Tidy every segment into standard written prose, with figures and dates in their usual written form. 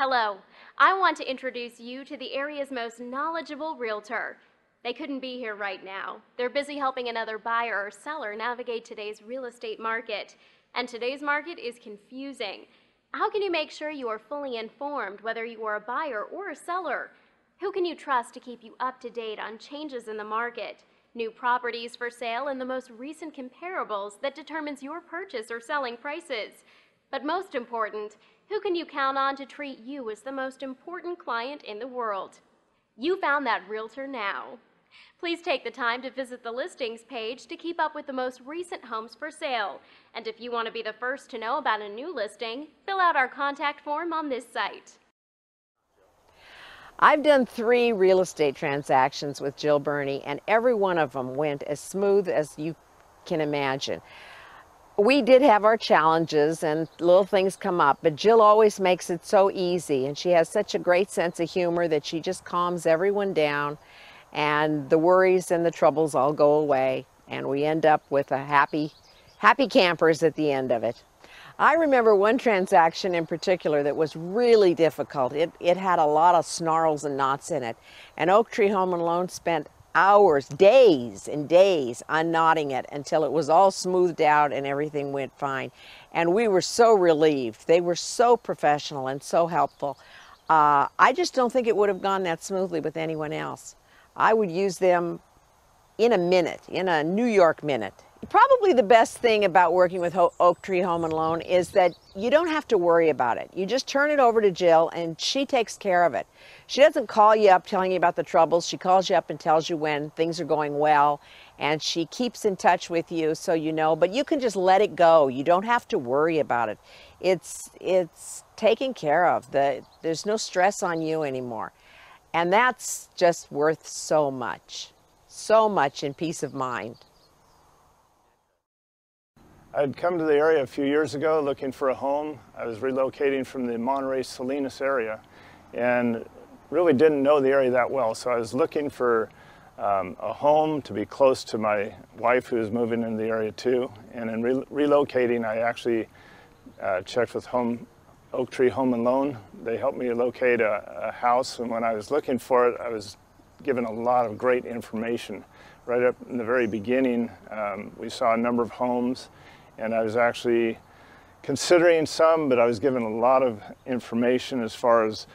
Hello, I want to introduce you to the area's most knowledgeable realtor. They couldn't be here right now. They're busy helping another buyer or seller navigate today's real estate market. And today's market is confusing. How can you make sure you are fully informed whether you are a buyer or a seller? Who can you trust to keep you up to date on changes in the market, new properties for sale, and the most recent comparables that determines your purchase or selling prices? But most important, who can you count on to treat you as the most important client in the world? You found that realtor now. Please take the time to visit the listings page to keep up with the most recent homes for sale. And if you want to be the first to know about a new listing, fill out our contact form on this site. I've done 3 real estate transactions with Jill Berni, and every one of them went as smooth as you can imagine. We did have our challenges and little things come up, but Jill always makes it so easy, and she has such a great sense of humor that she just calms everyone down, and the worries and the troubles all go away, and we end up with a happy campers at the end of it. I remember one transaction in particular that was really difficult. It had a lot of snarls and knots in it, and OakTree Home and Loan spent hours, days and days unknotting it until it was all smoothed out and everything went fine. And we were so relieved. They were so professional and so helpful. I just don't think it would have gone that smoothly with anyone else. I would use them in a minute, in a New York minute. Probably the best thing about working with OakTree Home and Loan is that you don't have to worry about it. You just turn it over to Jill and she takes care of it. She doesn't call you up telling you about the troubles. She calls you up and tells you when things are going well, and she keeps in touch with you so you know, but you can just let it go. You don't have to worry about it. It's taken care of. There's no stress on you anymore. And that's just worth so much in peace of mind. I'd come to the area a few years ago looking for a home. I was relocating from the Monterey-Salinas area and really didn't know the area that well. So I was looking for a home to be close to my wife, who was moving into the area too. And in relocating, I actually checked with OakTree Home and Loan. They helped me locate a house, and when I was looking for it, I was given a lot of great information. Right up in the very beginning, we saw a number of homes, and I was actually considering some, but I was given a lot of information as far as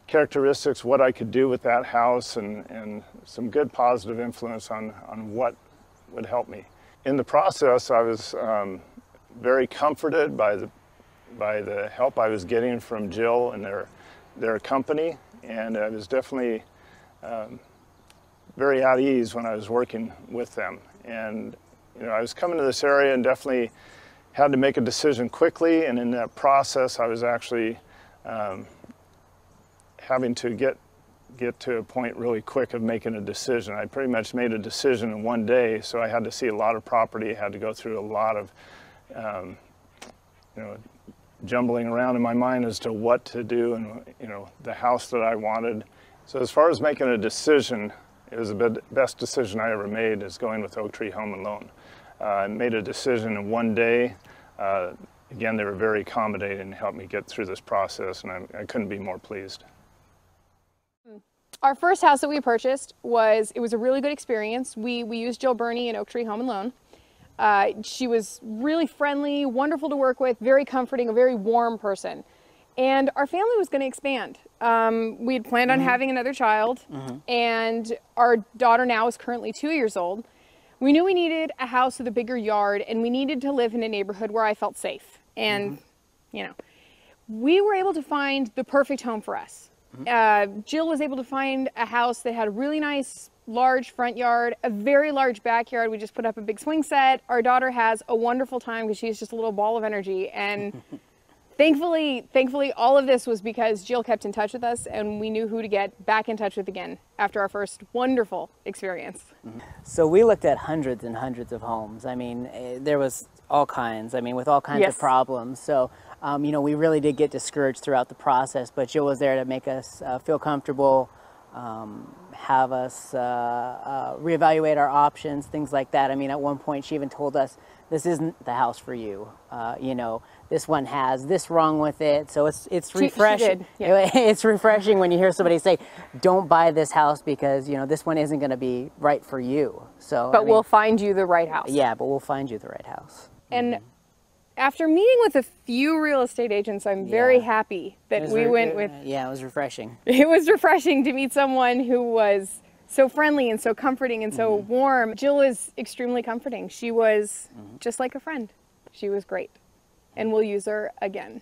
characteristics, what I could do with that house, and some good positive influence on what would help me. In the process, I was very comforted by the help I was getting from Jill and their company, and I was definitely very at ease when I was working with them. And you know, I was coming to this area and definitely had to make a decision quickly, and in that process I was actually having to get to a point really quick of making a decision. I pretty much made a decision in one day, so I had to see a lot of property, had to go through a lot of you know, jumbling around in my mind as to what to do and, you know, the house that I wanted. So as far as making a decision, it was the best decision I ever made, is going with OakTree Home and Loan. I made a decision in one day. Again, they were very accommodating and helped me get through this process, and I couldn't be more pleased. Our first house that we purchased was a really good experience. We used Jill Berni and OakTree Home and Loan. She was really friendly, wonderful to work with, very comforting, a very warm person. And our family was going to expand. We had planned on having another child, and our daughter now is currently 2 years old. We knew we needed a house with a bigger yard, and we needed to live in a neighborhood where I felt safe. And, you know, we were able to find the perfect home for us. Jill was able to find a house that had a really nice, large front yard, a very large backyard. We just put up a big swing set. Our daughter has a wonderful time because she's just a little ball of energy. And thankfully, all of this was because Jill kept in touch with us, and we knew who to get back in touch with again after our first wonderful experience. So we looked at hundreds and hundreds of homes. I mean, there was all kinds, with all kinds of problems. So, you know, we really did get discouraged throughout the process, but Jill was there to make us feel comfortable, have us reevaluate our options, things like that. I mean, at one point she even told us this isn't the house for you. You know, this one has this wrong with it. So it's refreshing. She did, yeah. It's refreshing when you hear somebody say, don't buy this house because, you know, this one isn't going to be right for you. So, But we'll find you the right house. Yeah, but we'll find you the right house. And after meeting with a few real estate agents, I'm very happy that we went with. Yeah, it was refreshing. It was refreshing to meet someone who was so friendly and so comforting and so warm. Jill is extremely comforting. She was just like a friend. She was great. And we'll use her again.